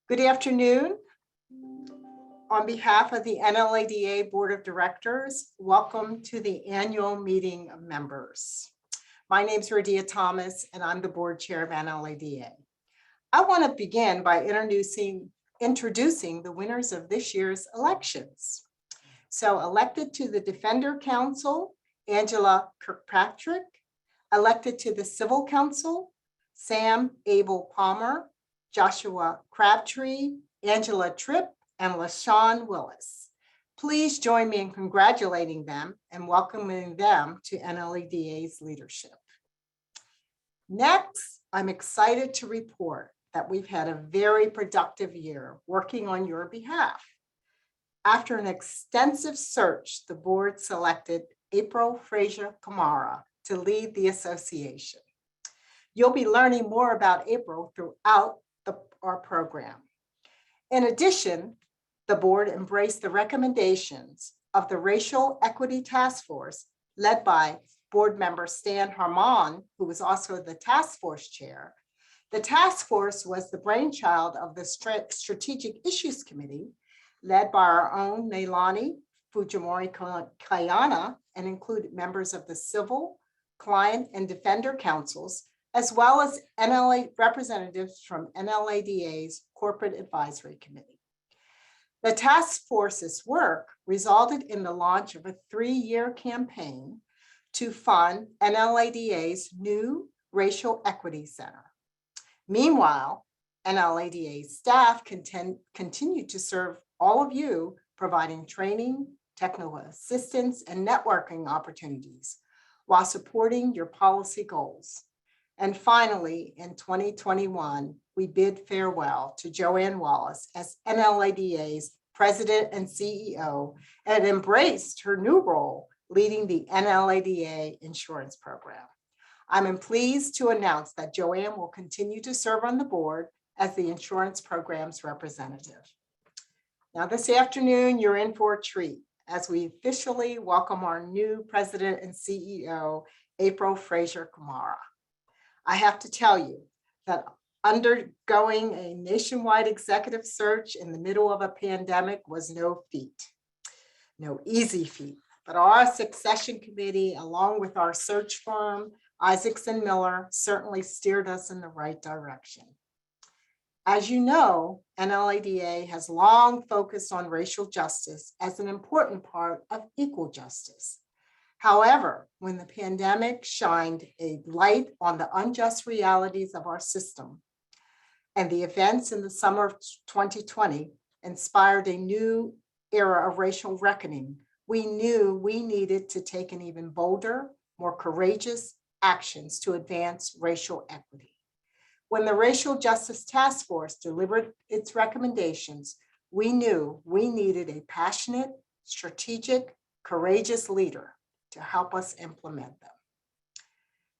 Good afternoon. On behalf of the NLADA Board of Directors, welcome to the annual meeting of members. My name is Radia Thomas, and I'm the board chair of NLADA. I want to begin by introducing the winners of this year's elections. So elected to the Defender Council, Angela Kirkpatrick. Elected to the Civil Council, Sam Abel Palmer, Joshua Crabtree, Angela Tripp, and LaShawn Willis. Please join me in congratulating them and welcoming them to NLADA's leadership. Next, I'm excited to report that we've had a very productive year working on your behalf. After an extensive search, the board selected April Frazier Kamara to lead the association. You'll be learning more about April throughout our program. In addition, the board embraced the recommendations of the Racial Equity Task Force led by board member Stan Harmon, who was also the task force chair. The task force was the brainchild of the Strategic Issues Committee led by our own Neilani Fujimori Kayana and included members of the Civil, Client, and Defender Councils, as well as representatives from NLADA's Corporate Advisory Committee. The task force's work resulted in the launch of a 3-year campaign to fund NLADA's new Racial Equity Center. Meanwhile, NLADA's staff continue to serve all of you, providing training, technical assistance, and networking opportunities while supporting your policy goals. And finally, in 2021, we bid farewell to Joanne Wallace as NLADA's president and CEO and embraced her new role leading the NLADA insurance program. I'm pleased to announce that Joanne will continue to serve on the board as the insurance program's representative. Now, this afternoon, you're in for a treat as we officially welcome our new president and CEO, April Frazier Kamara. I have to tell you that undergoing a nationwide executive search in the middle of a pandemic was no easy feat, but our succession committee, along with our search firm, Isaacs and Miller, certainly steered us in the right direction. As you know, NLADA has long focused on racial justice as an important part of equal justice. However, when the pandemic shined a light on the unjust realities of our system and the events in the summer of 2020 inspired a new era of racial reckoning, we knew we needed to take an even bolder, more courageous actions to advance racial equity. When the Racial Justice Task Force delivered its recommendations, we knew we needed a passionate, strategic, courageous leader to help us implement them.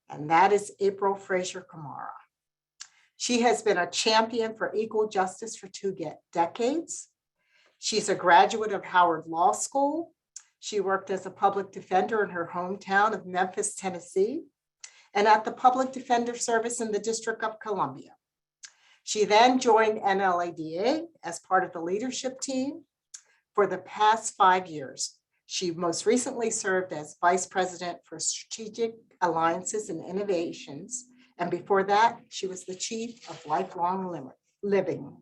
And that is April Frazier Kamara. She has been a champion for equal justice for 2 decades. She's a graduate of Howard Law School. She worked as a public defender in her hometown of Memphis, Tennessee, and at the Public Defender Service in the District of Columbia. She then joined NLADA as part of the leadership team for the past 5 years. She most recently served as Vice President for Strategic Alliances and Innovations, and before that, she was the Chief of Lifelong Living.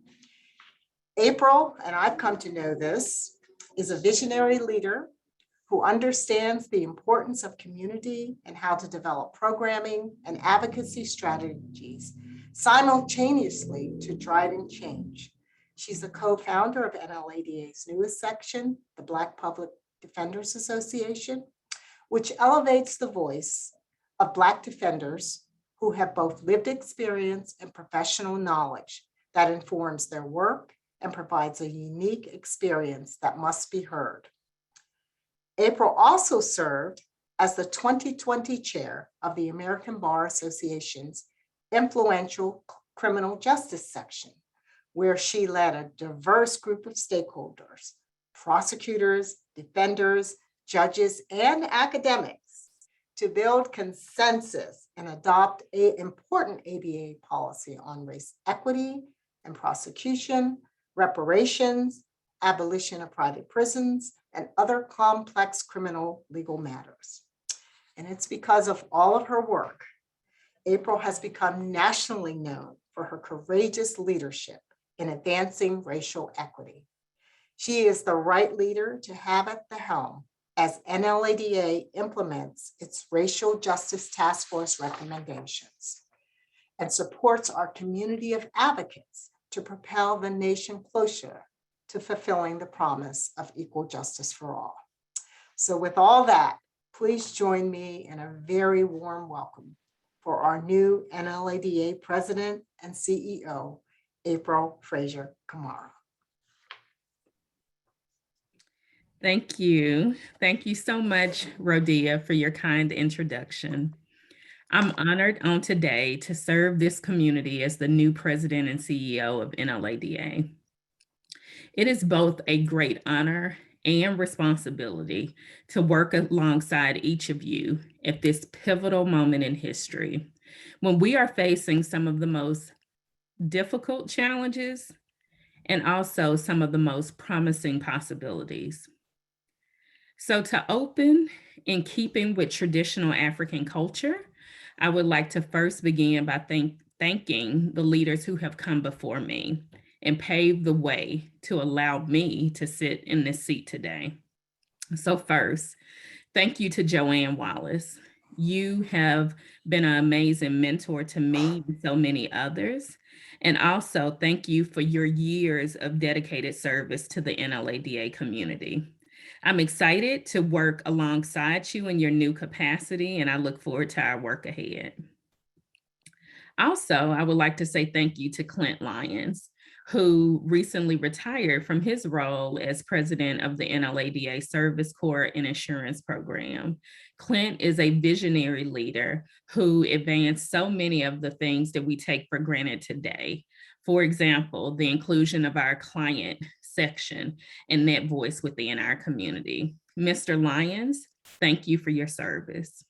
April, and I've come to know this, is a visionary leader who understands the importance of community and how to develop programming and advocacy strategies simultaneously to driving change. She's a co-founder of NLADA's newest section, the Black Public Defenders Association, which elevates the voice of Black defenders who have both lived experience and professional knowledge that informs their work and provides a unique experience that must be heard. April also served as the 2020 chair of the American Bar Association's influential criminal justice section, where she led a diverse group of stakeholders, prosecutors, defenders, judges, and academics to build consensus and adopt an important ABA policy on race equity, and prosecution, reparations, abolition of private prisons, and other complex criminal legal matters. And it's because of all of her work, April has become nationally known for her courageous leadership in advancing racial equity. She is the right leader to have at the helm as NLADA implements its Racial Justice Task Force recommendations and supports our community of advocates to propel the nation closer to fulfilling the promise of equal justice for all. So with all that, please join me in a very warm welcome for our new NLADA President and CEO, April Frazier Kamara. Thank you. Thank you so much, Rodia, for your kind introduction. I'm honored on today to serve this community as the new president and CEO of NLADA. It is both a great honor and responsibility to work alongside each of you at this pivotal moment in history, when we are facing some of the most difficult challenges and also some of the most promising possibilities. So to open, in keeping with traditional African culture, I would like to first begin by thanking the leaders who have come before me and paved the way to allow me to sit in this seat today. So first, thank you to Joanne Wallace. You have been an amazing mentor to me and so many others. And also thank you for your years of dedicated service to the NLADA community. I'm excited to work alongside you in your new capacity, and I look forward to our work ahead. Also, I would like to say thank you to Clint Lyons, who recently retired from his role as president of the NLADA Service Corps and Insurance Program. Clint is a visionary leader who advanced so many of the things that we take for granted today. For example, the inclusion of our client section and that voice within our community. Mr. Lyons, thank you for your service.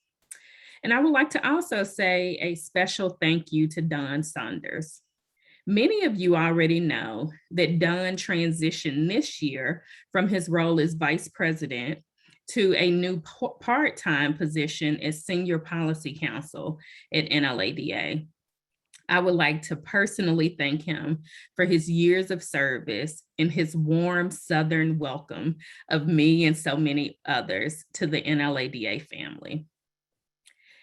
And I would like to also say a special thank you to Don Saunders. Many of you already know that Don transitioned this year from his role as vice president to a new part-time position as senior policy counsel at NLADA. I would like to personally thank him for his years of service and his warm Southern welcome of me and so many others to the NLADA family.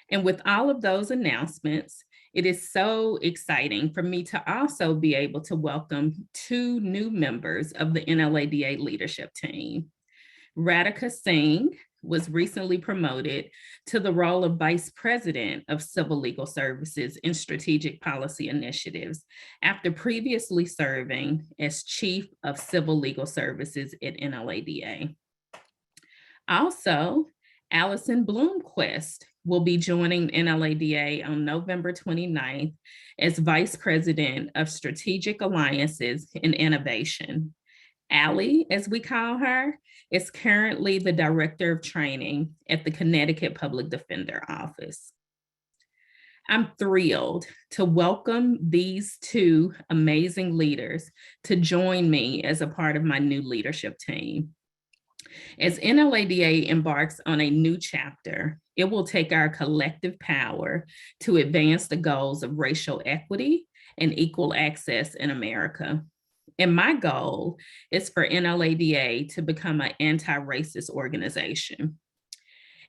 And with all of those announcements, it is so exciting for me to also be able to welcome two new members of the NLADA leadership team. Radhika Singh was recently promoted to the role of Vice President of Civil Legal Services and Strategic Policy Initiatives after previously serving as Chief of Civil Legal Services at NLADA. Also, Allison Bloomquist will be joining NLADA on November 29th as Vice President of Strategic Alliances and Innovation. Allie, as we call her, is currently the Director of Training at the Connecticut Public Defender Office. I'm thrilled to welcome these two amazing leaders to join me as a part of my new leadership team. As NLADA embarks on a new chapter, it will take our collective power to advance the goals of racial equity and equal access in America. And my goal is for NLADA to become an anti-racist organization.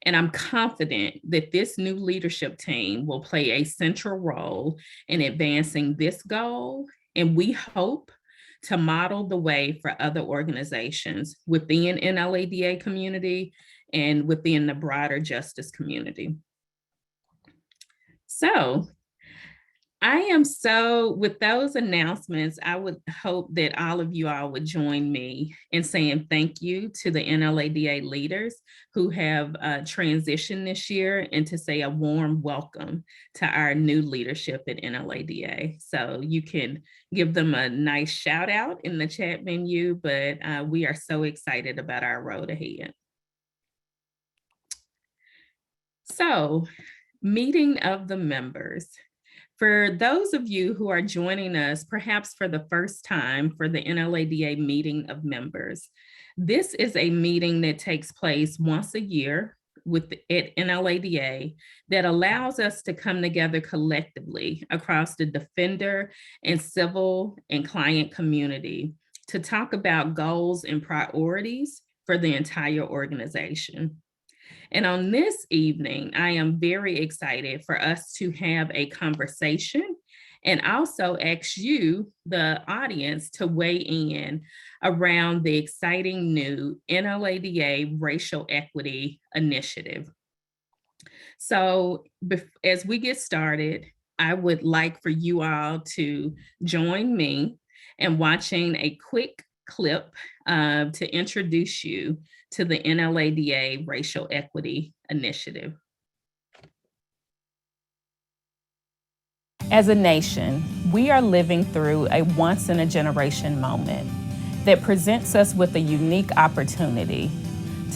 And I'm confident that this new leadership team will play a central role in advancing this goal. And we hope to model the way for other organizations within NLADA community and within the broader justice community. So with those announcements, I would hope that all of you all would join me in saying thank you to the NLADA leaders who have transitioned this year, and to say a warm welcome to our new leadership at NLADA. So you can give them a nice shout out in the chat menu, but we are so excited about our road ahead. So, meeting of the members. For those of you who are joining us, perhaps for the first time for the NLADA meeting of members, this is a meeting that takes place once a year at NLADA that allows us to come together collectively across the defender and civil and client community to talk about goals and priorities for the entire organization. And on this evening, I am very excited for us to have a conversation and also ask you, the audience, to weigh in around the exciting new NLADA Racial Equity Initiative. So as we get started, I would like for you all to join me in watching a quick clip to introduce you to the NLADA Racial Equity Initiative. As a nation, we are living through a once-in-a-generation moment that presents us with a unique opportunity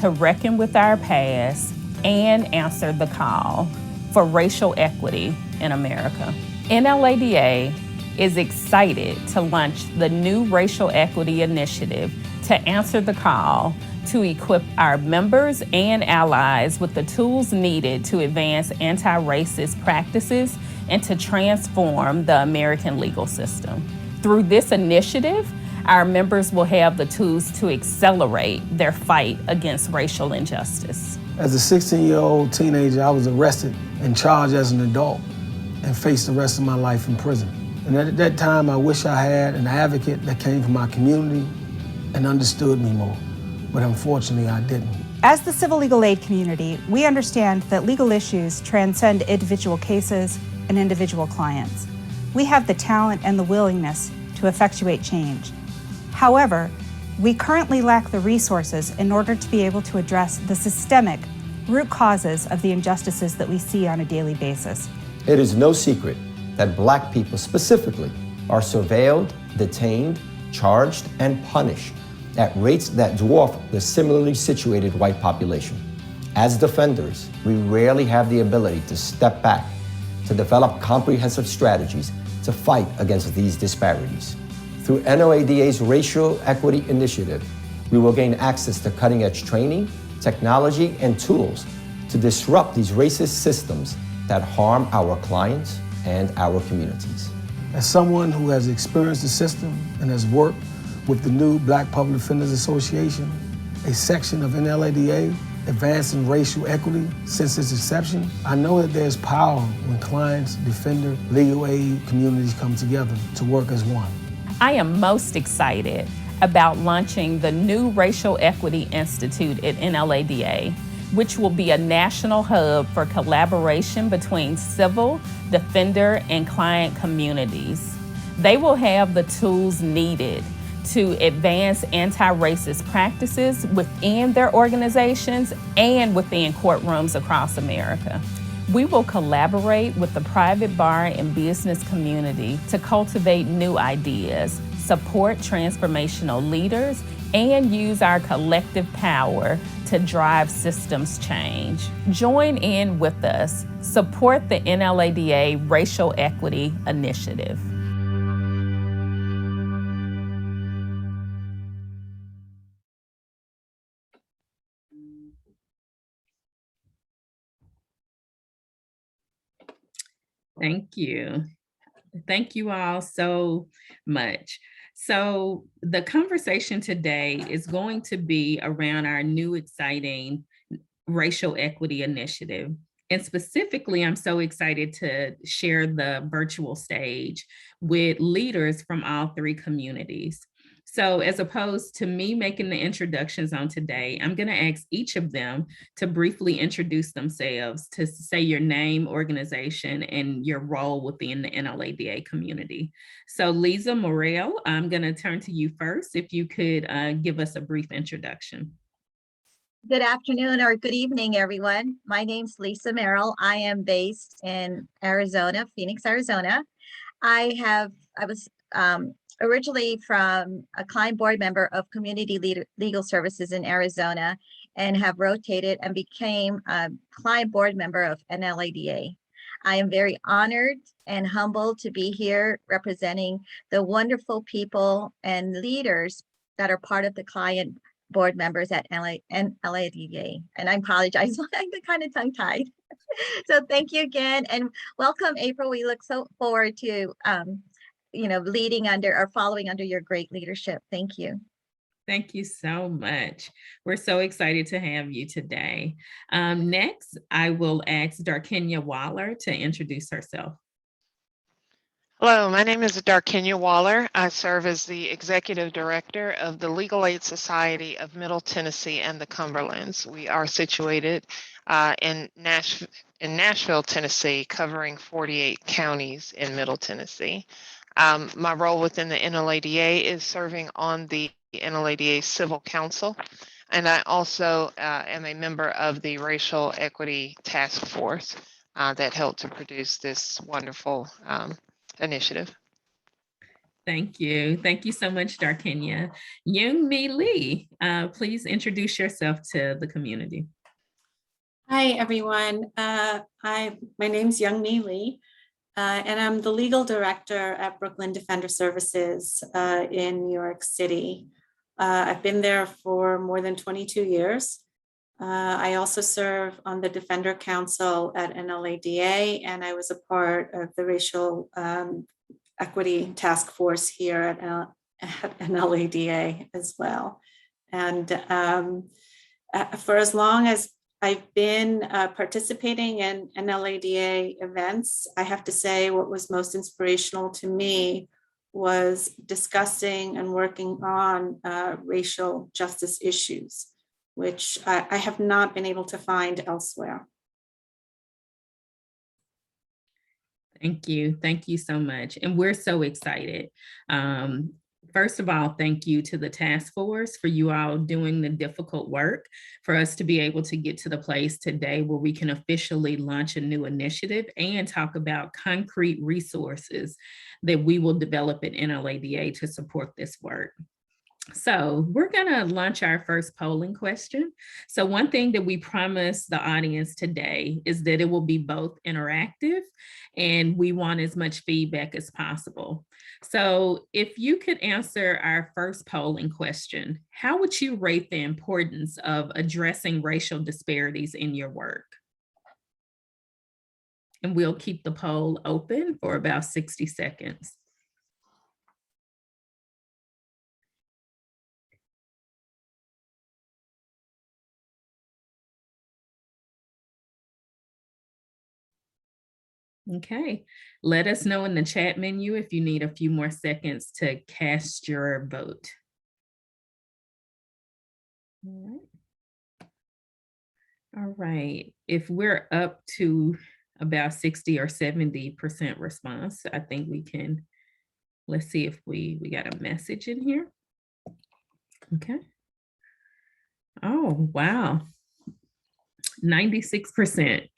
to reckon with our past and answer the call for racial equity in America. NLADA is excited to launch the new Racial Equity Initiative to answer the call to equip our members and allies with the tools needed to advance anti-racist practices and to transform the American legal system. Through this initiative, our members will have the tools to accelerate their fight against racial injustice. As a 16-year-old teenager, I was arrested and charged as an adult and faced the rest of my life in prison. And at that time, I wish I had an advocate that came from my community and understood me more. But unfortunately, I didn't. As the civil legal aid community, we understand that legal issues transcend individual cases and individual clients. We have the talent and the willingness to effectuate change. However, we currently lack the resources in order to be able to address the systemic root causes of the injustices that we see on a daily basis. It is no secret that Black people specifically are surveilled, detained, charged, and punished at rates that dwarf the similarly situated white population. As defenders, we rarely have the ability to step back to develop comprehensive strategies to fight against these disparities. Through NLADA's Racial Equity Initiative, we will gain access to cutting-edge training, technology, and tools to disrupt these racist systems that harm our clients and our communities. As someone who has experienced the system and has worked with the new Black Public Defenders Association, a section of NLADA advancing racial equity since its inception, I know that there's power when clients, defender, legal aid communities come together to work as one. I am most excited about launching the new Racial Equity Institute at NLADA, which will be a national hub for collaboration between civil, defender, and client communities. They will have the tools needed to advance anti-racist practices within their organizations and within courtrooms across America. We will collaborate with the private bar and business community to cultivate new ideas, support transformational leaders, and use our collective power to drive systems change. Join in with us. Support the NLADA Racial Equity Initiative. Thank you. Thank you all so much. So the conversation today is going to be around our new exciting Racial Equity Initiative. And specifically, I'm so excited to share the virtual stage with leaders from all three communities. So as opposed to me making the introductions on today, I'm going to ask each of them to briefly introduce themselves, to say your name, organization, and your role within the NLADA community. So Lisa Morrell, I'm going to turn to you first. If you could give us a brief introduction. Good afternoon or good evening, everyone. My name's Lisa Merrill. I am based in Arizona, Phoenix, Arizona. I was originally from a client board member of Community Legal Services in Arizona and have rotated and became a client board member of NLADA. I am very honored and humbled to be here representing the wonderful people and leaders that are part of the client board members at LADA. And I apologize, I'm kind of tongue-tied. So thank you again, and welcome, April. We look so forward to leading under or following under your great leadership. Thank you. Thank you so much. We're so excited to have you today. Next, I will ask Darkenya Waller to introduce herself. Hello, my name is Darkenya Waller. I serve as the Executive Director of the Legal Aid Society of Middle Tennessee and the Cumberlands. We are situated in Nashville, Tennessee, covering 48 counties in Middle Tennessee. My role within the NLADA is serving on the NLADA Civil Council, and I also am a member of the Racial Equity Task Force that helped to produce this wonderful initiative. Thank you. Thank you so much, Darkenya. Young-Mi Lee, please introduce yourself to the community. Hi, everyone. My name's Young-Mi Lee, and I'm the legal director at Brooklyn Defender Services in New York City. I've been there for more than 22 years. I also serve on the Defender Council at NLADA, and I was a part of the Racial Equity Task Force here at NLADA as well. And for as long as I've been participating in NLADA events, I have to say what was most inspirational to me was discussing and working on racial justice issues, which I have not been able to find elsewhere. Thank you. Thank you so much. And we're so excited. First of all, thank you to the task force for you all doing the difficult work for us to be able to get to the place today where we can officially launch a new initiative and talk about concrete resources that we will develop at NLADA to support this work. So we're going to launch our first polling question. So one thing that we promise the audience today is that it will be both interactive and we want as much feedback as possible. So if you could answer our first polling question, how would you rate the importance of addressing racial disparities in your work? And we'll keep the poll open for about 60 seconds. Okay, let us know in the chat menu if you need a few more seconds to cast your vote. All right, if we're up to about 60 or 70% response, I think we can, let's see if we got a message in here. Okay. Oh, wow. 96%.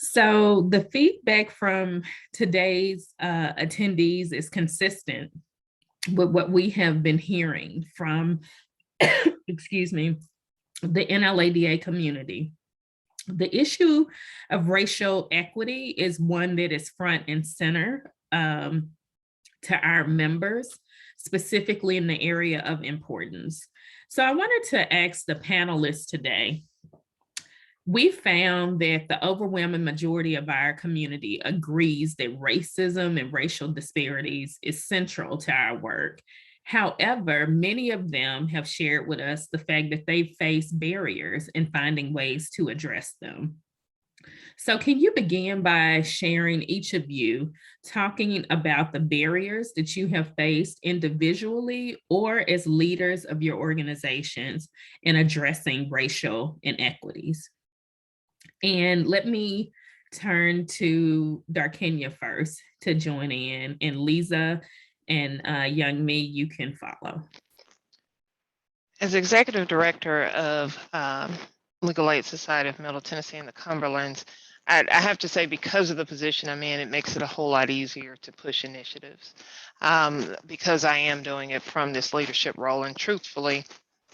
So the feedback from today's attendees is consistent with what we have been hearing from, excuse me, the NLADA community. The issue of racial equity is one that is front and center to our members, specifically in the area of importance. So I wanted to ask the panelists today, we found that the overwhelming majority of our community agrees that racism and racial disparities is central to our work. However, many of them have shared with us the fact that they face barriers in finding ways to address them. So can you begin by sharing, each of you, talking about the barriers that you have faced individually or as leaders of your organizations in addressing racial inequities? And let me turn to Darkenya first to join in, and Lisa and Young-Mi, you can follow. As Executive Director of Legal Aid Society of Middle Tennessee and the Cumberlands, I have to say, because of the position I'm in, it makes it a whole lot easier to push initiatives because I am doing it from this leadership role. And truthfully,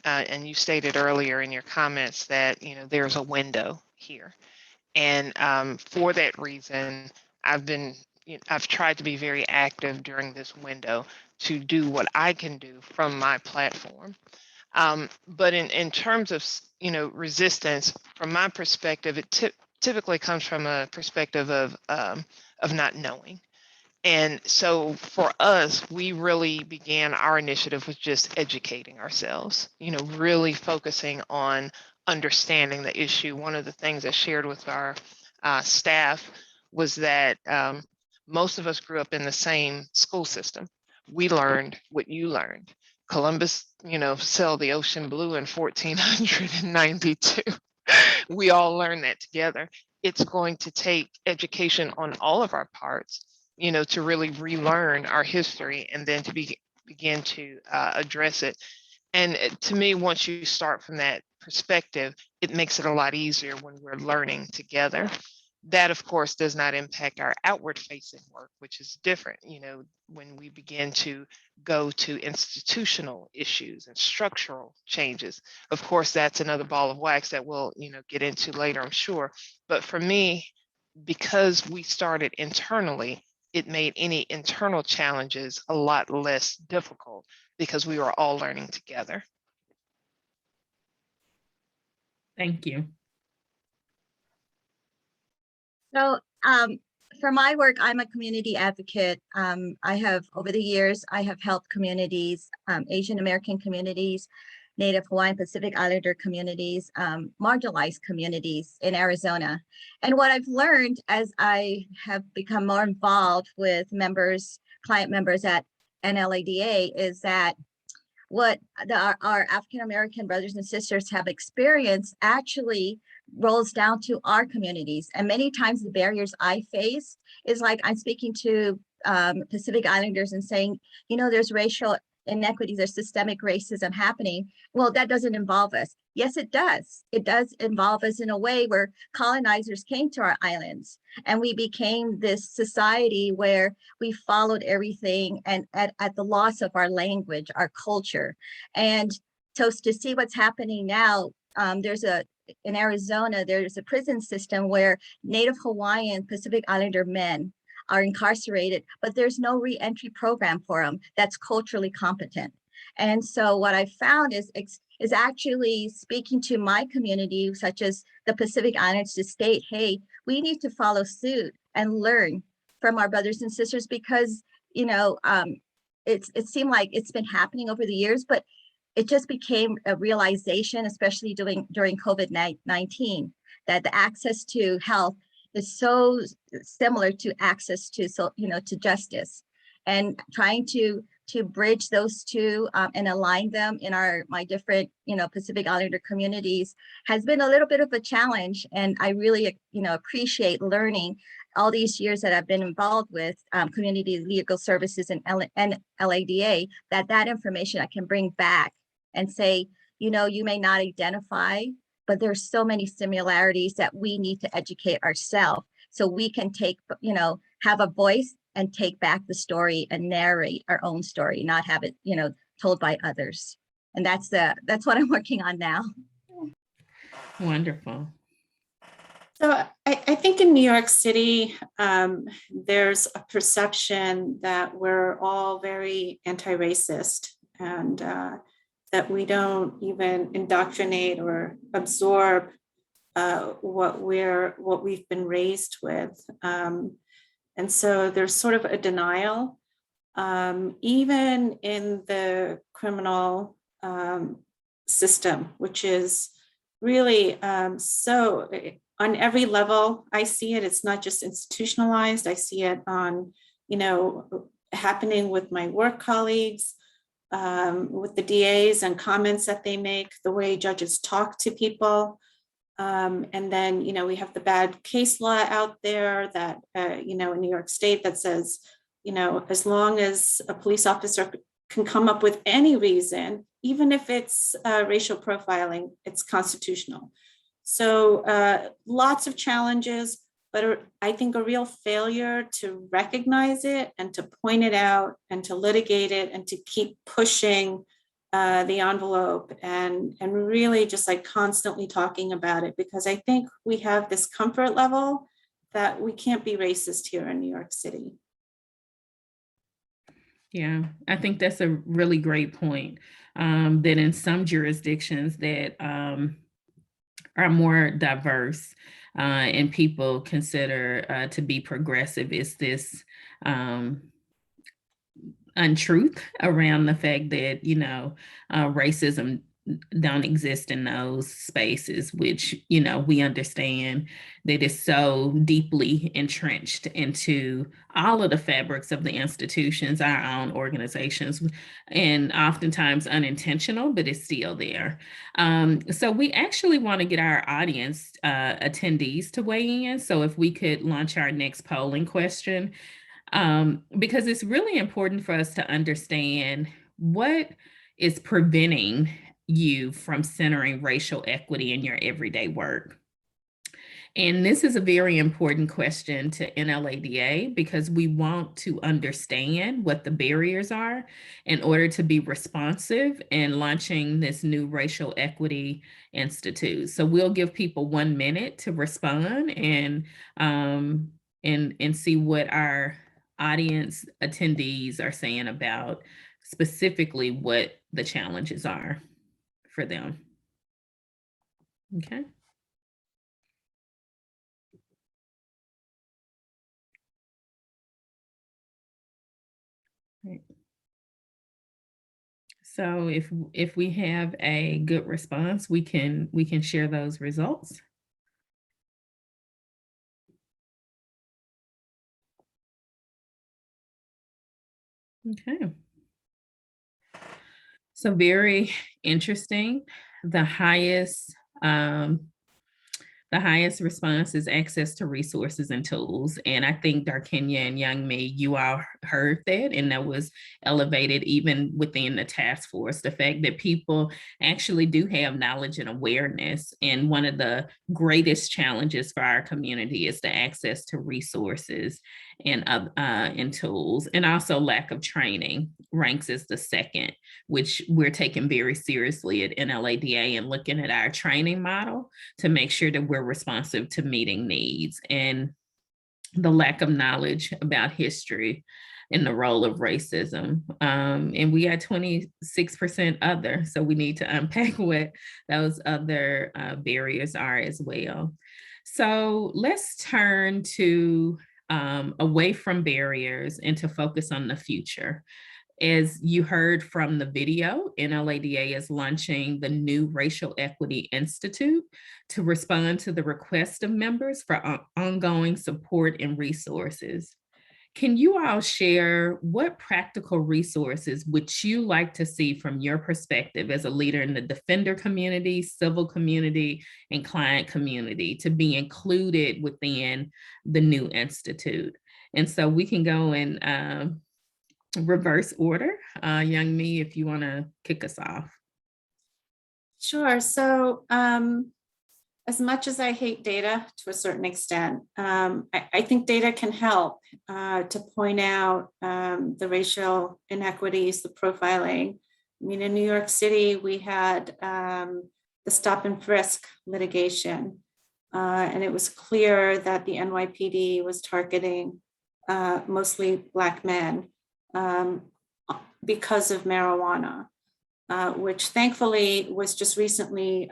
and you stated earlier in your comments that there's a window here. And for that reason, I've tried to be very active during this window to do what I can do from my platform. But in terms of, resistance, from my perspective, it typically comes from a perspective of not knowing. And so for us, we really began our initiative with just educating ourselves, really focusing on understanding the issue. One of the things I shared with our staff was that most of us grew up in the same school system. We learned what you learned. Columbus, sailed the ocean blue in 1492. We all learned that together. It's going to take education on all of our parts, to really relearn our history and then to begin to address it. And to me, once you start from that perspective, it makes it a lot easier when we're learning together. That, of course, does not impact our outward facing work, which is different, when we begin to go to institutional issues and structural changes. Of course, that's another ball of wax that we'll, get into later, I'm sure. But for me, because we started internally, it made any internal challenges a lot less difficult because we were all learning together. Thank you. So for my work, I'm a community advocate. Over the years, I have helped communities, Asian American communities, Native Hawaiian Pacific Islander communities, marginalized communities in Arizona. And what I've learned as I have become more involved with client members at NLADA is that what our African American brothers and sisters have experienced actually rolls down to our communities. And many times the barriers I face is like I'm speaking to Pacific Islanders and saying, there's racial inequities, there's systemic racism happening. Well, that doesn't involve us. Yes, it does. It does involve us in a way where colonizers came to our islands and we became this society where we followed everything and at the loss of our language, our culture. And so to see what's happening now, in Arizona, there's a prison system where Native Hawaiian Pacific Islander men are incarcerated, but there's no re-entry program for them that's culturally competent. And so what I found is actually speaking to my community, such as the Pacific Islanders, to state, hey, we need to follow suit and learn from our brothers and sisters because, it seemed like it's been happening over the years, but it just became a realization, especially during COVID-19, that the access to health is so similar to access to justice, and trying to bridge those two and align them in my different Pacific Islander communities has been a little bit of a challenge. And I really appreciate learning all these years that I've been involved with community legal services and LADA, that information I can bring back and say, you may not identify, but there's so many similarities that we need to educate ourselves so we can have a voice and take back the story and narrate our own story, not have it, told by others. And that's what I'm working on now. Wonderful. So I think in New York City, there's a perception that we're all very anti-racist and that we don't even indoctrinate or absorb what we've been raised with. And so there's sort of a denial, even in the criminal system, which is really so on every level. I see it. It's not just institutionalized. I see it on, happening with my work colleagues, with the DAs and comments that they make, the way judges talk to people. And then, we have the bad case law out there that, in New York State that says, as long as a police officer can come up with any reason, even if it's racial profiling, it's constitutional. So lots of challenges, but I think a real failure to recognize it and to point it out and to litigate it and to keep pushing the envelope and really just like constantly talking about it, because I think we have this comfort level that we can't be racist here in New York City. Yeah, I think that's a really great point. That in some jurisdictions that are more diverse and people consider to be progressive, is this untruth around the fact that, racism don't exist in those spaces, which, we understand that is so deeply entrenched into all of the fabrics of the institutions, our own organizations, and oftentimes unintentional, but it's still there. So we actually want to get our audience attendees to weigh in. So if we could launch our next polling question, because it's really important for us to understand what is preventing you from centering racial equity in your everyday work. And this is a very important question to NLADA, because we want to understand what the barriers are in order to be responsive in launching this new Racial Equity Institute. So we'll give people 1 minute to respond and see what our audience attendees are saying about specifically what the challenges are for them. Okay. Right. So if we have a good response, we can share those results. Okay. So very interesting. The highest response is access to resources and tools. And I think Darkenya and Young Me, you all heard that, and that was elevated even within the task force, the fact that people actually do have knowledge and awareness. And one of the greatest challenges for our community is the access to resources and tools, and also lack of training ranks as the second, which we're taking very seriously at NLADA and looking at our training model to make sure that we're responsive to meeting needs, and the lack of knowledge about history and the role of racism. And we got 26% other, so we need to unpack what those other barriers are as well. So let's turn to away from barriers and to focus on the future. As you heard from the video, NLADA is launching the new Racial Equity Institute to respond to the request of members for ongoing support and resources. Can you all share what practical resources would you like to see from your perspective as a leader in the defender community, civil community, and client community to be included within the new institute? And so we can go in reverse order. Young Me, if you want to kick us off. Sure. So as much as I hate data to a certain extent, I think data can help to point out the racial inequities, the profiling. I mean, in New York City, we had the stop and frisk litigation, and it was clear that the NYPD was targeting mostly Black men because of marijuana, which thankfully was just recently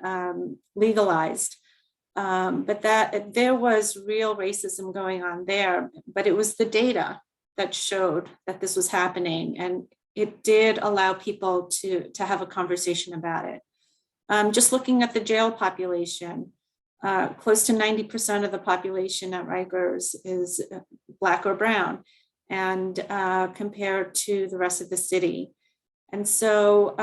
legalized. But that there was real racism going on there, but it was the data that showed that this was happening, and it did allow people to have a conversation about it. Just looking at the jail population, close to 90% of the population at Rikers is Black or brown, and compared to the rest of the city. And so,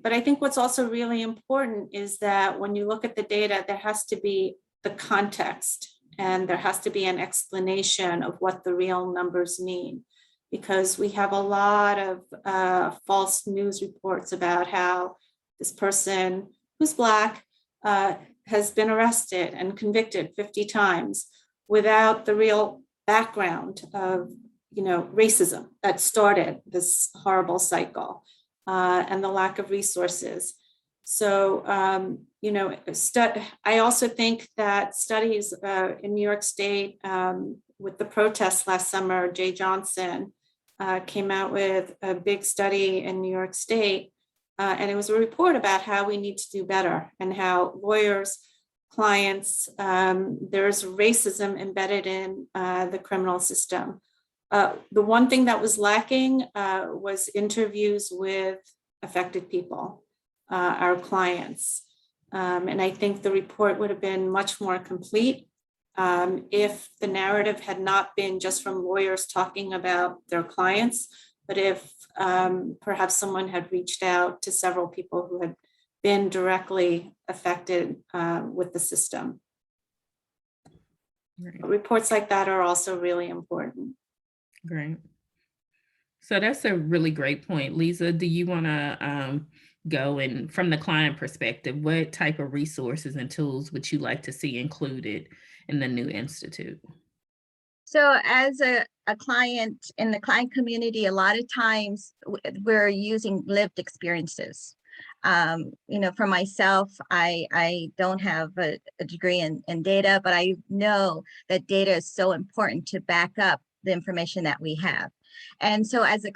but I think what's also really important is that when you look at the data, there has to be the context, and there has to be an explanation of what the real numbers mean, because we have a lot of false news reports about how this person who's Black has been arrested and convicted 50 times without the real background of racism that started this horrible cycle. and the lack of resources. So, I also think that studies in New York State with the protests last summer, Jay Johnson came out with a big study in New York State, and it was a report about how we need to do better and how lawyers, clients, there's racism embedded in the criminal system. The one thing that was lacking was interviews with affected people, our clients. And I think the report would have been much more complete if the narrative had not been just from lawyers talking about their clients, but if perhaps someone had reached out to several people who had been directly affected with the system. Right. Reports like that are also really important. Great. So that's a really great point. Lisa, do you want to go and from the client perspective, what type of resources and tools would you like to see included in the new institute? So as a client in the client community, a lot of times we're using lived experiences. For myself, I don't have a degree in data, but I know that data is so important to back up the information that we have. And so as a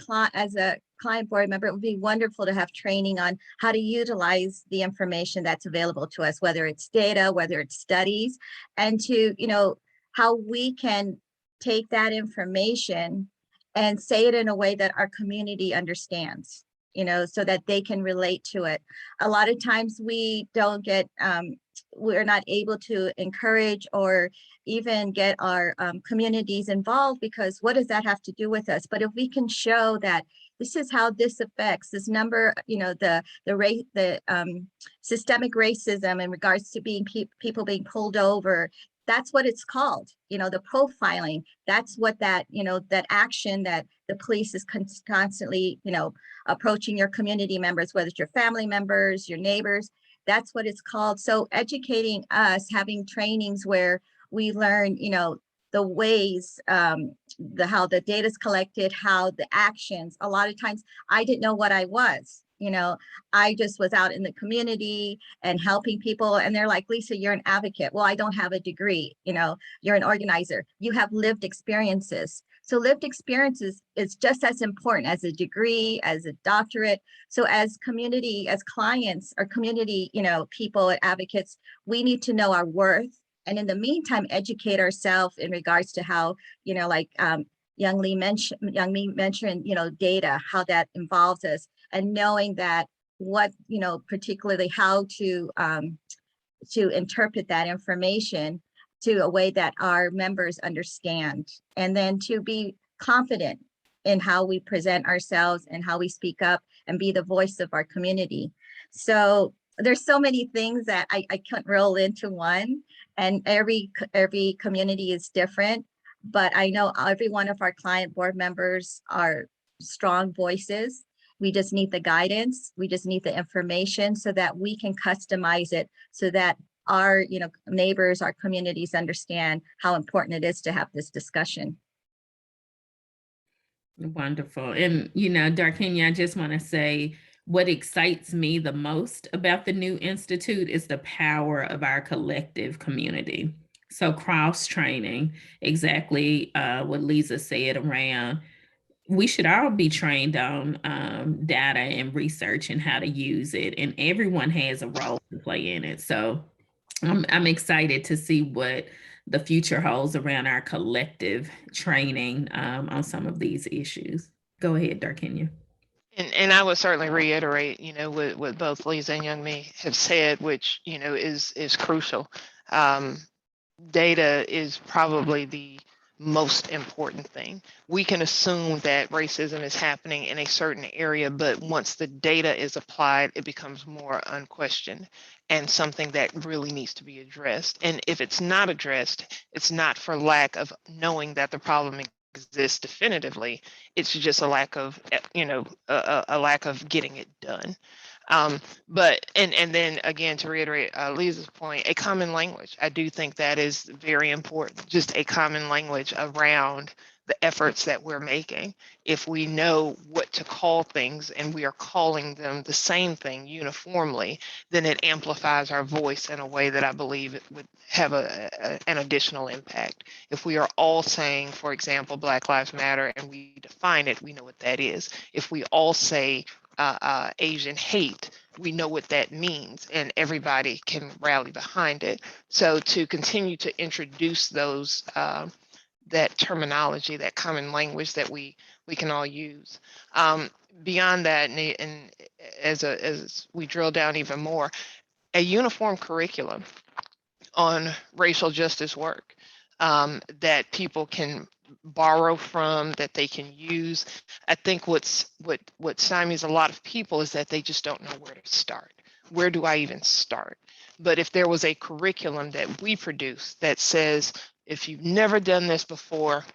client board member, it would be wonderful to have training on how to utilize the information that's available to us, whether it's data, whether it's studies, and to, how we can take that information and say it in a way that our community understands, so that they can relate to it. A lot of times we don't get, we're not able to encourage or even get our communities involved, because what does that have to do with us? But if we can show that this is how this affects this number, the systemic racism in regards to being people being pulled over, that's what it's called, the profiling. That's what that action that the police is constantly, approaching your community members, whether it's your family members, your neighbors, that's what it's called. So educating us, having trainings where we learn, the ways, how the data is collected, how the actions. A lot of times I didn't know what I was. I just was out in the community and helping people, and they're like, Lisa, you're an advocate. Well, I don't have a degree. You're an organizer. You have lived experiences. So lived experiences is just as important as a degree, as a doctorate. So as community, as clients or community, people and advocates, we need to know our worth. And in the meantime, educate ourselves in regards to how, Young Lee mentioned, data, how that involves us, and knowing that what, particularly how to interpret that information to a way that our members understand, and then to be confident in how we present ourselves and how we speak up and be the voice of our community. So there's so many things that I can't roll into one, and every community is different. But I know every one of our client board members are strong voices. We just need the guidance. We just need the information so that we can customize it so that our neighbors, our communities understand how important it is to have this discussion. Wonderful. And, Darkenya, I just want to say what excites me the most about the new institute is the power of our collective community. So cross-training, exactly what Lisa said around, we should all be trained on data and research and how to use it, and everyone has a role to play in it. So I'm excited to see what the future holds around our collective training on some of these issues. Go ahead, Darkenya. And I would certainly reiterate, what both Lisa and Young Mi have said, which, is crucial. Data is probably the most important thing. We can assume that racism is happening in a certain area, but once the data is applied, it becomes more unquestioned and something that really needs to be addressed. And if it's not addressed, it's not for lack of knowing that the problem exists definitively. It's just a lack of, a lack of getting it done. But then again, to reiterate Lisa's point, a common language. I do think that is very important. Just a common language around the efforts that we're making. If we know what to call things and we are calling them the same thing uniformly, then it amplifies our voice in a way that I believe it would have an additional impact. If we are all saying, for example, Black Lives Matter, and we define it, we know what that is. If we all say Asian hate, we know what that means, and everybody can rally behind it. So to continue to introduce those that terminology, that common language that we can all use. Beyond that, and as we drill down even more, a uniform curriculum on racial justice work that people can borrow from, that they can use. I think what stymies a lot of people is that they just don't know where to start. Where do I even start? But if there was a curriculum that we produce that says, if you've never done this before,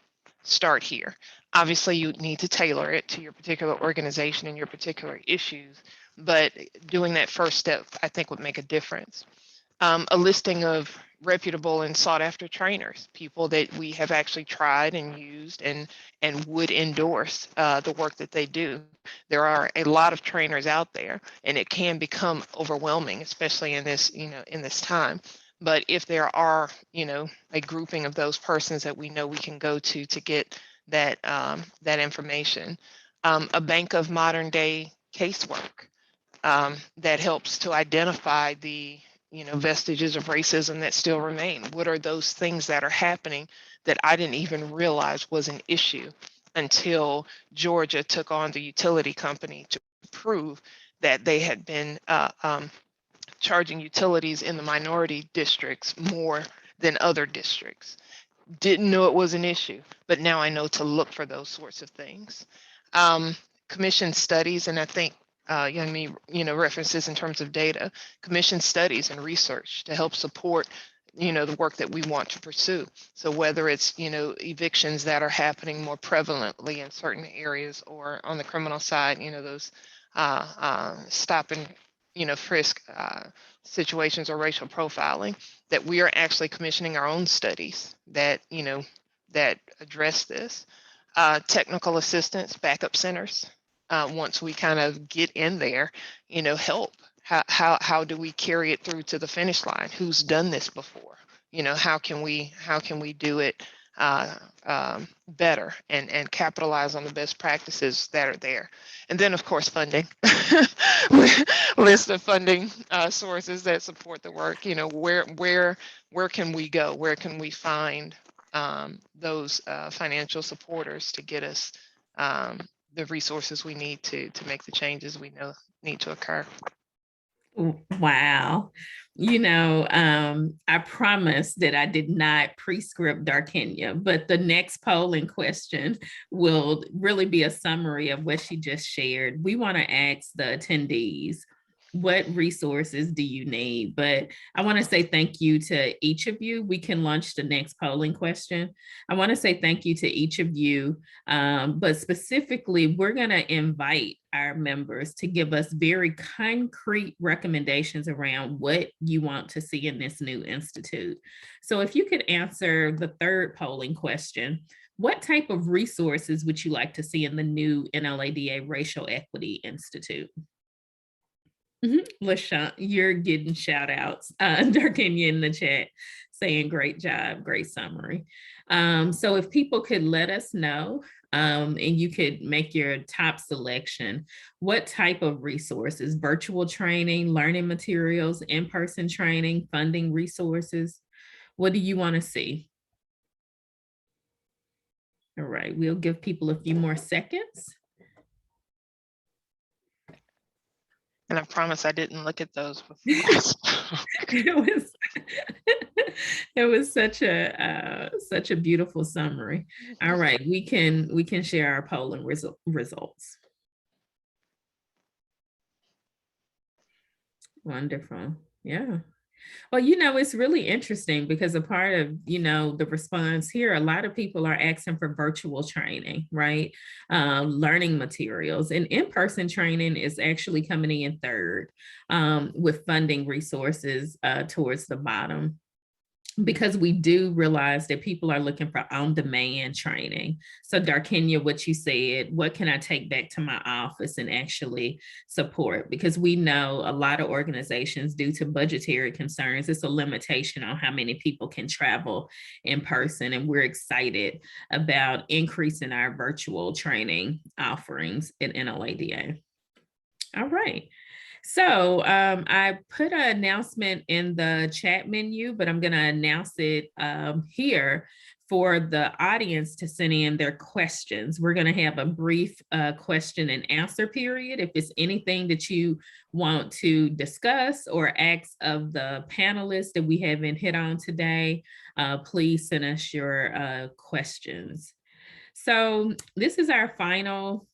start here. Obviously, you need to tailor it to your particular organization and your particular issues, but doing that first step, I think, would make a difference. A listing of reputable and sought after trainers, people that we have actually tried and used and would endorse the work that they do. There are a lot of trainers out there, and it can become overwhelming, especially in this, in this time. But if there are, a grouping of those persons that we know we can go to get that that information, a bank of modern day casework that helps to identify the vestiges of racism that still remain. What are those things that are happening that I didn't even realize was an issue until Georgia took on the utility company to prove that they had been charging utilities in the minority districts more than other districts. Didn't know it was an issue, but now I know to look for those sorts of things. Commission studies, and I think Young Me, references in terms of data, commission studies and research to help support, the work that we want to pursue. So whether it's, evictions that are happening more prevalently in certain areas, or on the criminal side, those stop and, frisk situations or racial profiling, that we are actually commissioning our own studies that, that address this. Technical assistance, backup centers. Once we kind of get in there, help. How do we carry it through to the finish line? Who's done this before? How can we do it better and capitalize on the best practices that are there? And then, of course, funding. List of funding sources that support the work. Where can we go? Where can we find those financial supporters to get us the resources we need to make the changes we know need to occur? Wow. I promised that I did not pre-script Darkenya, but the next polling question will really be a summary of what she just shared. We want to ask the attendees, what resources do you need? But I want to say thank you to each of you. We can launch the next polling question. I want to say thank you to each of you, but specifically, we're going to invite our members to give us very concrete recommendations around what you want to see in this new institute. So if you could answer the third polling question, what type of resources would you like to see in the new NLADA Racial Equity Institute? LaShawn, you're getting shout outs. Darkenya in the chat saying great job, great summary. So if people could let us know, and you could make your top selection, what type of resources, virtual training, learning materials, in-person training, funding resources, what do you want to see? All right, we'll give people a few more seconds. And I promise I didn't look at those before. It was such a beautiful summary. All right, we can share our polling results. Wonderful. Yeah. Well, it's really interesting because a part of, the response here, a lot of people are asking for virtual training, right? Learning materials, and in-person training is actually coming in third, with funding resources towards the bottom. because we do realize that people are looking for on-demand training. So Darkenya, what you said, what can I take back to my office and actually support? Because we know a lot of organizations, due to budgetary concerns, it's a limitation on how many people can travel in person. And we're excited about increasing our virtual training offerings at NLADA. All right. So I put an announcement in the chat menu, but I'm going to announce it here for the audience to send in their questions. We're going to have a brief question and answer period. If it's anything that you want to discuss or ask of the panelists that we haven't hit on today, please send us your questions. So this is our final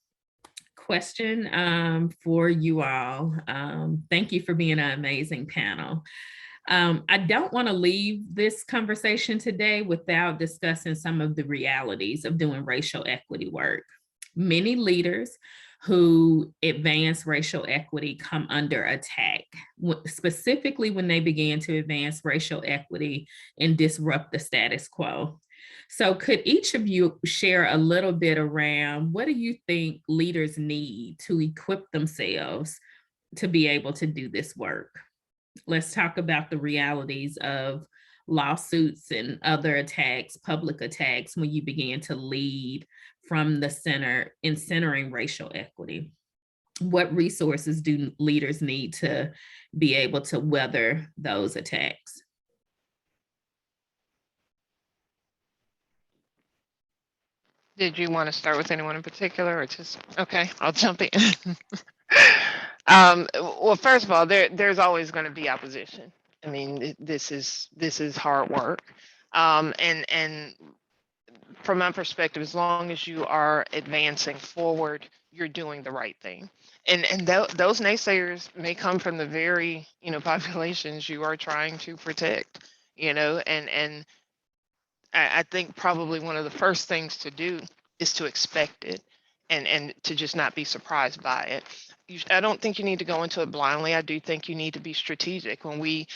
question for you all. Thank you for being an amazing panel. I don't want to leave this conversation today without discussing some of the realities of doing racial equity work. Many leaders who advance racial equity come under attack, specifically when they begin to advance racial equity and disrupt the status quo. So could each of you share a little bit around what do you think leaders need to equip themselves to be able to do this work? Let's talk about the realities of lawsuits and other attacks, public attacks, when you begin to lead from the center in centering racial equity. What resources do leaders need to be able to weather those attacks? Did you want to start with anyone in particular or just, okay, I'll jump in. Well, first of all, there's always going to be opposition. I mean, this is hard work. And from my perspective, as long as you are advancing forward, you're doing the right thing. And those naysayers may come from the very, populations you are trying to protect, and I think probably one of the first things to do is to expect it and to just not be surprised by it. I don't think you need to go into it blindly. I do think you need to be strategic when we,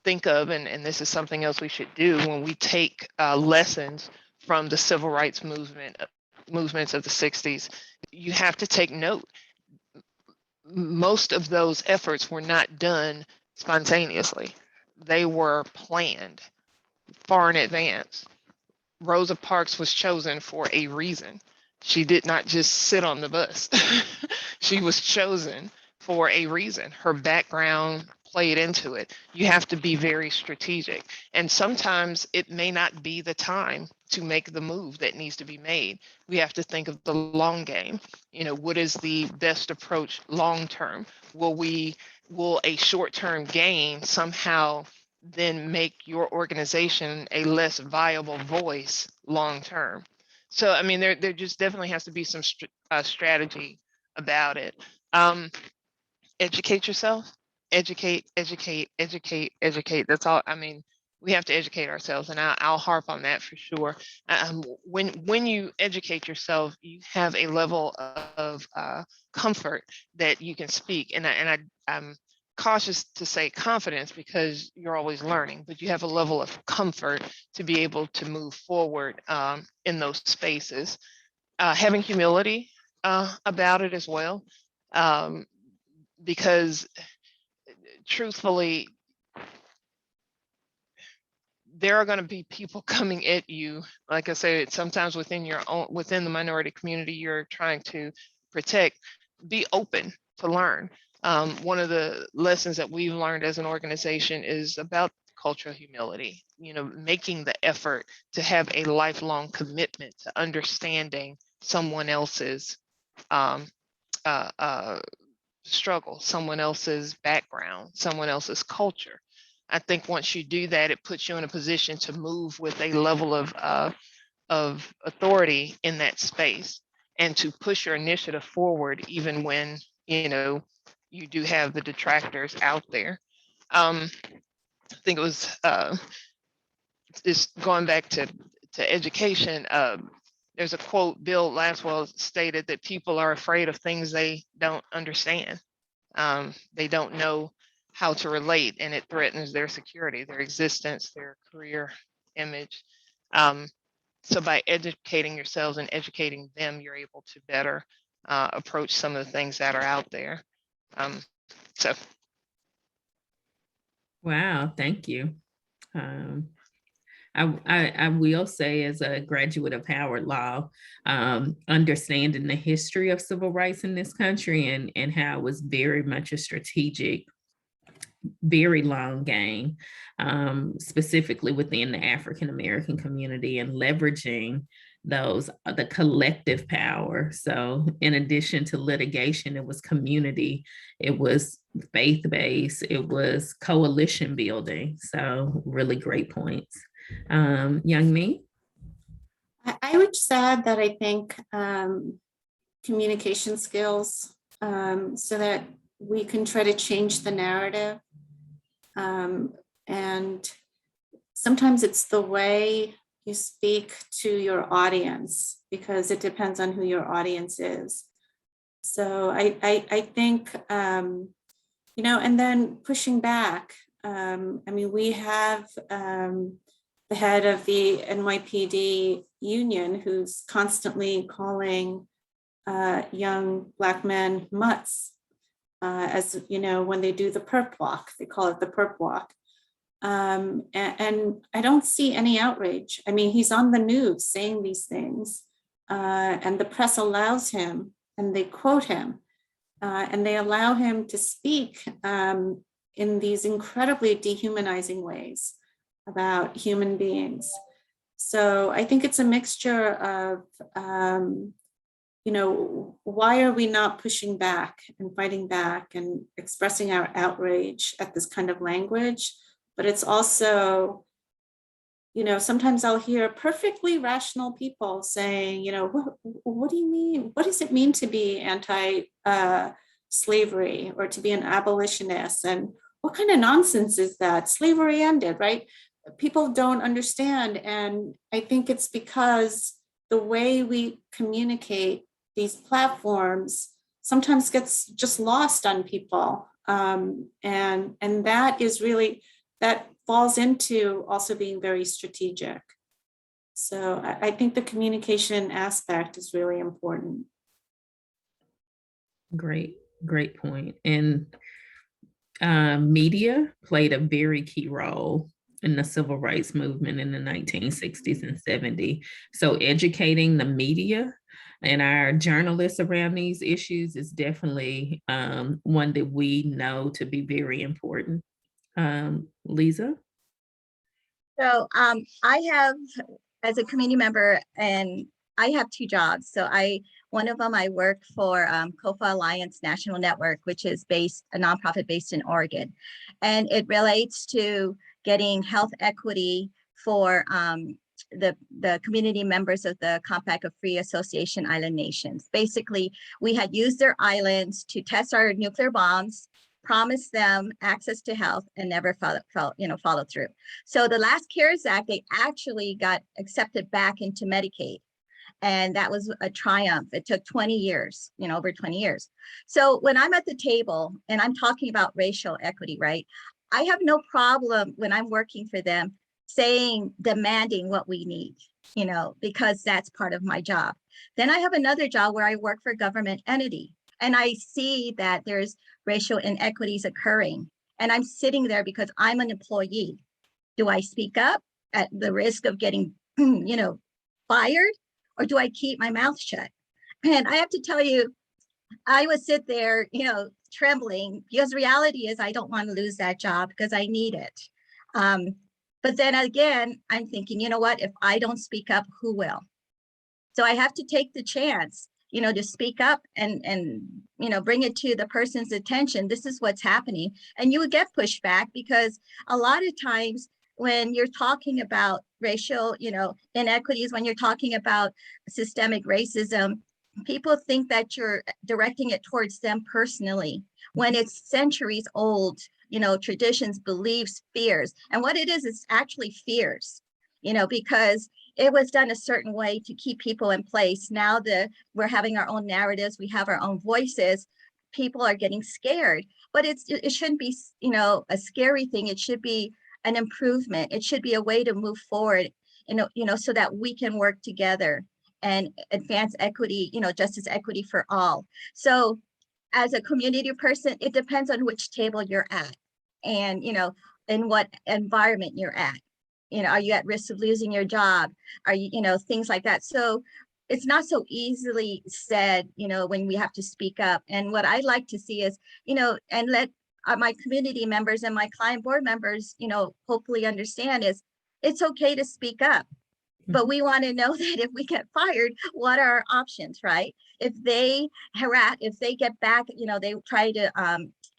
think of, and this is something else we should do when we take lessons from the civil rights movements of the 60s. You have to take note. Most of those efforts were not done spontaneously. They were planned far in advance. Rosa Parks was chosen for a reason. She did not just sit on the bus. She was chosen for a reason. Her background played into it. You have to be very strategic. And sometimes it may not be the time to make the move that needs to be made. We have to think of the long game. What is the best approach long term? Will a short-term gain somehow then make your organization a less viable voice long term? So, I mean, there just definitely has to be some strategy about it. Educate yourself. Educate. That's all. I mean, we have to educate ourselves, and I'll harp on that for sure. When you educate yourself, you have a level of comfort that you can speak, and I'm cautious to say confidence because you're always learning, but you have a level of comfort to be able to move forward in those spaces. Having humility about it as well, because truthfully, there are going to be people coming at you. Like I said, sometimes within the minority community you're trying to protect. Be open to learn. One of the lessons that we've learned as an organization is about cultural humility, making the effort to have a lifelong commitment to understanding someone else's struggle, someone else's background, someone else's culture. I think once you do that, it puts you in a position to move with a level of authority in that space and to push your initiative forward, even when, you do have the detractors out there. I think it was just going back to education. There's a quote, Bill Laswell stated that people are afraid of things they don't understand. They don't know how to relate, and it threatens their security, their existence, their career image. So by educating yourselves and educating them, you're able to better approach some of the things that are out there. So Wow, thank you. I will say, as a graduate of Howard Law, understanding the history of civil rights in this country and how it was very much a strategic, very long game, specifically within the African American community, and leveraging the collective power. So in addition to litigation, it was community, it was faith-based, it was coalition building. So really great points. Young Me? I would just add that I think communication skills, so that we can try to change the narrative. And sometimes it's the way you speak to your audience, because it depends on who your audience is. So I think, you know, and then pushing back. I mean, we have the head of the NYPD union who's constantly calling young Black men mutts. As you know, when they do the perp walk, they call it the perp walk. And I don't see any outrage. I mean, he's on the news saying these things, and the press allows him, and they quote him, and they allow him to speak in these incredibly dehumanizing ways about human beings. So I think it's a mixture of, you know, why are we not pushing back and fighting back and expressing our outrage at this kind of language? But it's also, you know, sometimes I'll hear perfectly rational people saying, you know, what do you mean? What does it mean to be anti-slavery or to be an abolitionist? And what kind of nonsense is that? Slavery ended, right? People don't understand. And I think it's because the way we communicate these platforms sometimes gets just lost on people. And that is really, that falls into also being very strategic. So I think the communication aspect is really important. Great point. And media played a very key role in the civil rights movement in the 1960s and 70s. So educating the media and our journalists around these issues is definitely one that we know to be very important. Lisa? So I have, as a community member, and I have two jobs. So one of them, I work for COFA Alliance National Network, which is a nonprofit based in Oregon. And it relates to getting health equity for the community members of the Compact of Free Association Island Nations. Basically, we had used their islands to test our nuclear bombs, promised them access to health, and never followed through. So the last CARES Act, they actually got accepted back into Medicaid. And that was a triumph. It took 20 years, over 20 years. So when I'm at the table and I'm talking about racial equity, right? I have no problem when I'm working for them demanding what we need, because that's part of my job. Then I have another job where I work for a government entity, and I see that there's racial inequities occurring. And I'm sitting there because I'm an employee. Do I speak up at the risk of getting, fired? Or do I keep my mouth shut? And I have to tell you, I would sit there, trembling, because reality is I don't want to lose that job because I need it. But then again, I'm thinking, you know what, if I don't speak up, who will? So I have to take the chance, to speak up and bring it to the person's attention. This is what's happening. And you would get pushback because a lot of times when you're talking about racial, inequities, when you're talking about systemic racism, people think that you're directing it towards them personally, when it's centuries old, traditions, beliefs, fears. And what it is actually fears, because it was done a certain way to keep people in place. Now that we're having our own narratives, we have our own voices, people are getting scared. but it shouldn't be, a scary thing. It should be an improvement. It should be a way to move forward, so that we can work together and advance equity, justice, equity for all. So as a community person, it depends on which table you're at and, in what environment you're at. Are you at risk of losing your job? Are you, things like that. So it's not so easily said, when we have to speak up. And what I'd like to see is, and let my community members and my client board members, hopefully understand is it's okay to speak up. But we want to know that if we get fired, what are our options, right? If they get back, they try to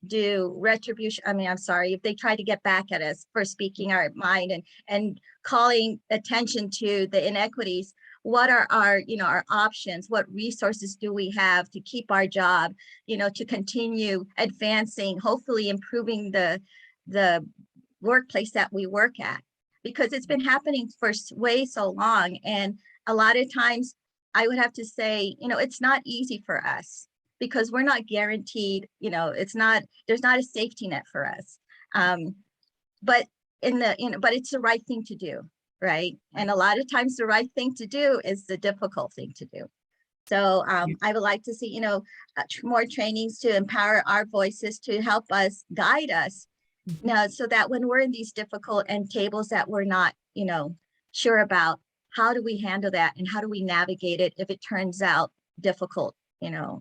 do retribution. If they try to get back at us for speaking our mind and calling attention to the inequities, what are our options? What resources do we have to keep our job, to continue advancing, hopefully improving the workplace that we work at? Because it's been happening for way so long. And a lot of times I would have to say, it's not easy for us because we're not guaranteed, there's not a safety net for us. But but it's the right thing to do, right? And a lot of times the right thing to do is the difficult thing to do. So I would like to see, more trainings to empower our voices, to help us, guide us, so that when we're in these difficult and tables that we're not, sure about, how do we handle that and how do we navigate it if it turns out difficult, in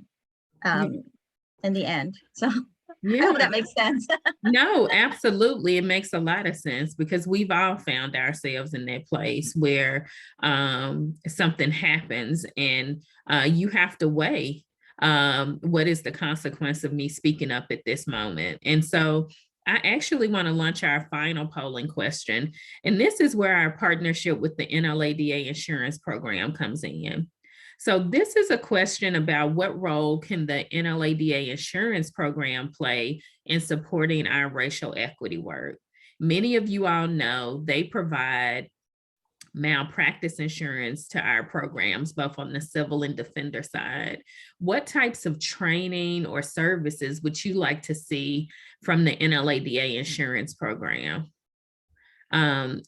the end. So I hope that makes sense. No, absolutely. It makes a lot of sense because we've all found ourselves in that place where something happens and you have to weigh what is the consequence of me speaking up at this moment. And so I actually want to launch our final polling question. And this is where our partnership with the NLADA insurance program comes in. So this is a question about what role can the NLADA insurance program play in supporting our racial equity work. Many of you all know they provide malpractice insurance to our programs, both on the civil and defender side. What types of training or services would you like to see from the NLADA insurance program?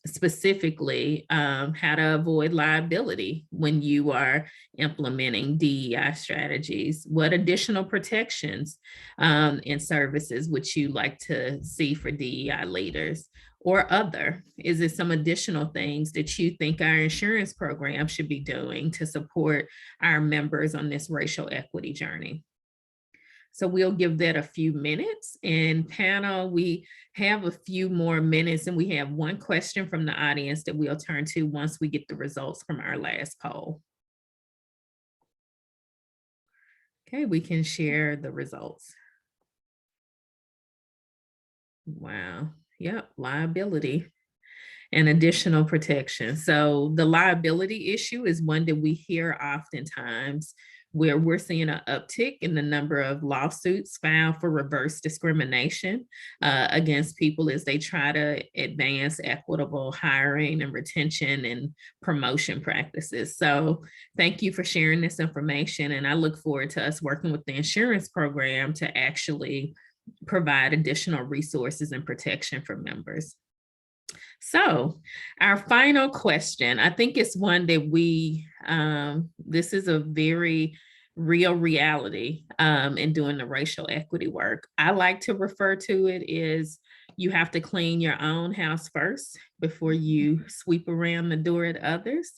Specifically, how to avoid liability when you are implementing DEI strategies. What additional protections and services would you like to see for DEI leaders or other? Is it some additional things that you think our insurance program should be doing to support our members on this racial equity journey? So we'll give that a few minutes. And panel, we have a few more minutes and we have one question from the audience that we'll turn to once we get the results from our last poll. Okay, we can share the results. Wow, yep, liability and additional protection. So the liability issue is one that we hear oftentimes, where we're seeing an uptick in the number of lawsuits filed for reverse discrimination against people as they try to advance equitable hiring and retention and promotion practices. So thank you for sharing this information. And I look forward to us working with the insurance program to actually provide additional resources and protection for members. So our final question, I think it's one that we, this is a very real reality in doing the racial equity work. I like to refer to it as you have to clean your own house first before you sweep around the door at others.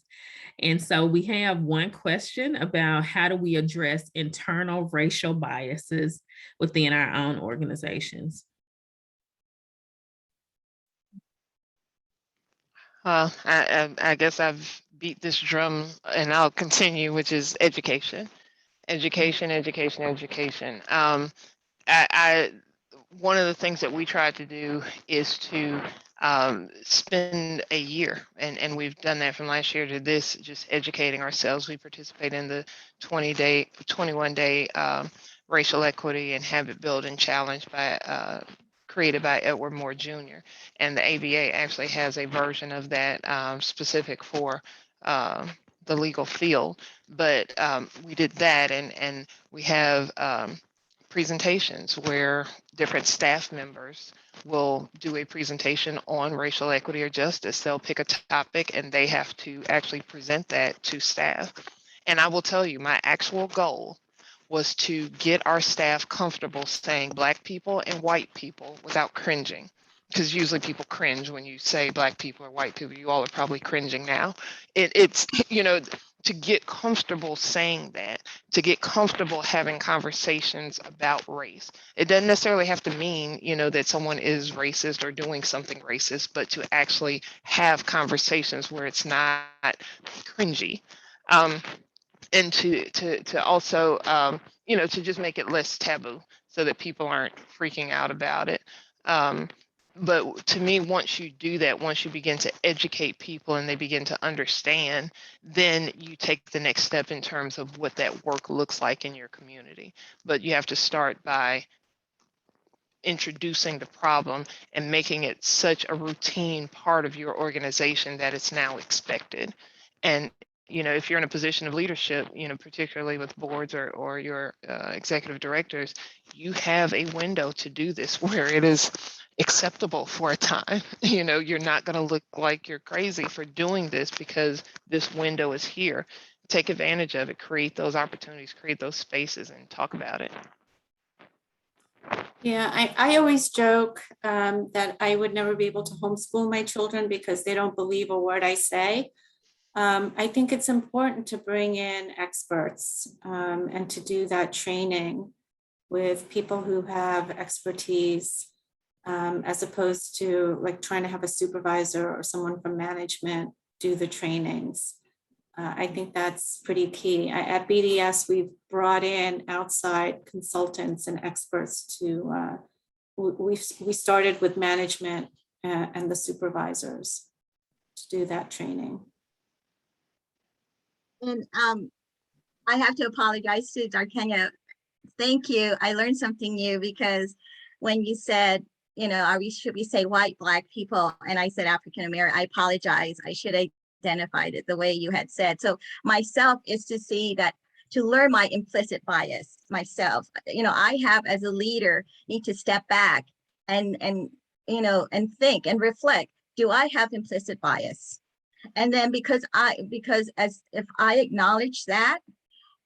And so we have one question about how do we address internal racial biases within our own organizations? I guess I've beat this drum and I'll continue, which is education. Education. One of the things that we tried to do is to spend a year, and we've done that from last year to this, just educating ourselves. We participate in the 21-day racial equity and habit building challenge created by Edward Moore Jr. And the ABA actually has a version of that specific for the legal field. But we did that, and we have presentations where different staff members will do a presentation on racial equity or justice. They'll pick a topic and they have to actually present that to staff. And I will tell you, my actual goal was to get our staff comfortable saying Black people and white people without cringing. Because usually people cringe when you say Black people or white people. You all are probably cringing now. It's, you know, to get comfortable saying that, to get comfortable having conversations about race. It doesn't necessarily have to mean, you know, that someone is racist or doing something racist, but to actually have conversations where it's not cringy. And to also, you know, to just make it less taboo so that people aren't freaking out about it. But to me, once you do that, once you begin to educate people and they begin to understand, then you take the next step in terms of what that work looks like in your community. But you have to start by introducing the problem and making it such a routine part of your organization that it's now expected. And you know, if you're in a position of leadership, you know, particularly with boards or your executive directors, you have a window to do this where it is acceptable for a time. You know, you're not going to look like you're crazy for doing this because this window is here. Take advantage of it, create those opportunities, create those spaces, and talk about it. Yeah, I always joke that I would never be able to homeschool my children because they don't believe a word I say. I think it's important to bring in experts and to do that training with people who have expertise as opposed to like trying to have a supervisor or someone from management do the trainings. I think that's pretty key. At BDS, we've brought in outside consultants and experts to, we started with management and the supervisors to do that training. And I have to apologize to Darkenya. Thank you. I learned something new because when you said, you know, should we say white, Black people? And I said African American. I apologize. I should have identified it the way you had said. So myself is to see that, to learn my implicit bias myself. You know, I have as a leader need to step back and you know, and think and reflect. Do I have implicit bias? And then because as if I acknowledge that,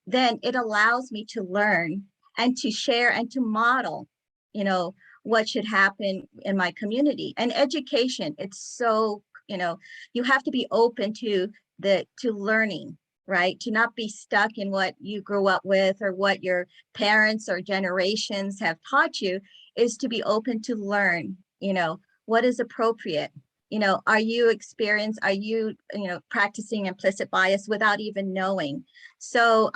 then it allows me to learn and to share and to model, you know, what should happen in my community. And education, it's so, you know, you have to be open to learning, right? To not be stuck in what you grew up with or what your parents or generations have taught you, is to be open to learn, you know, what is appropriate. You know, are you practicing implicit bias without even knowing? So,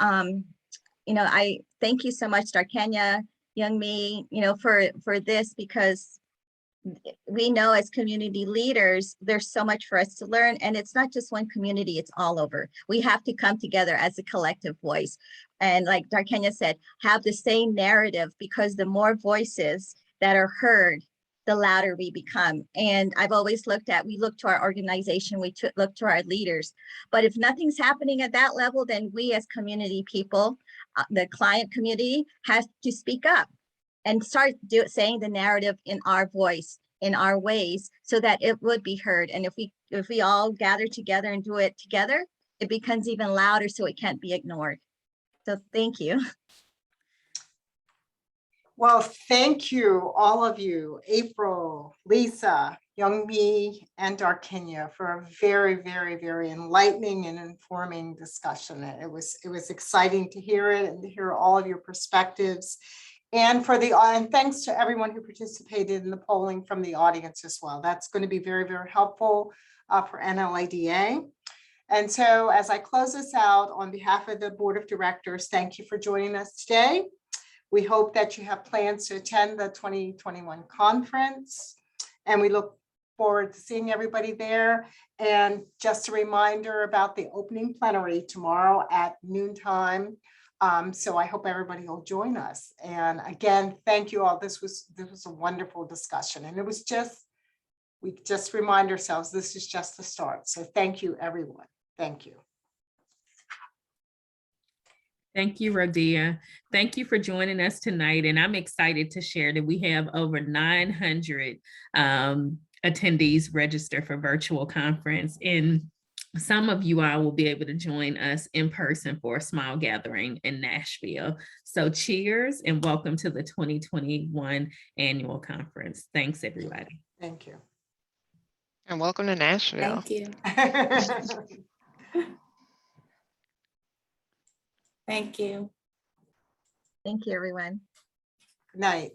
you know, I thank you so much, Darkenya, Youngmi, you know, for this, because we know as community leaders, there's so much for us to learn, and it's not just one community, it's all over. We have to come together as a collective voice. And like Darkenya said, have the same narrative, because the more voices that are heard, the louder we become. And I've always we look to our organization, we look to our leaders. But if nothing's happening at that level, then we as community people, the client community, has to speak up and start saying the narrative in our voice, in our ways, so that it would be heard. And if we all gather together and do it together, it becomes even louder, so it can't be ignored. So thank you. Well, thank you, all of you, April, Lisa, Youngmi, and Darkenya, for a very, very, very enlightening and informing discussion. It was exciting to hear it and to hear all of your perspectives. And thanks to everyone who participated in the polling from the audience as well. That's going to be very, very helpful for NLADA. And so as I close this out, on behalf of the Board of Directors, thank you for joining us today. We hope that you have plans to attend the 2021 conference, and we look forward to seeing everybody there. And just a reminder about the opening plenary tomorrow at noontime. So I hope everybody will join us. And again, thank you all. This was a wonderful discussion, and we just remind ourselves this is just the start. So thank you, everyone. Thank you. Thank you, Rodia. Thank you for joining us tonight. And I'm excited to share that we have over 900 attendees registered for virtual conference. And some of you all will be able to join us in person for a small gathering in Nashville. So cheers and welcome to the 2021 annual conference. Thanks, everybody. Thank you. And welcome to Nashville. Thank you. Thank you. Thank you, everyone. Good night.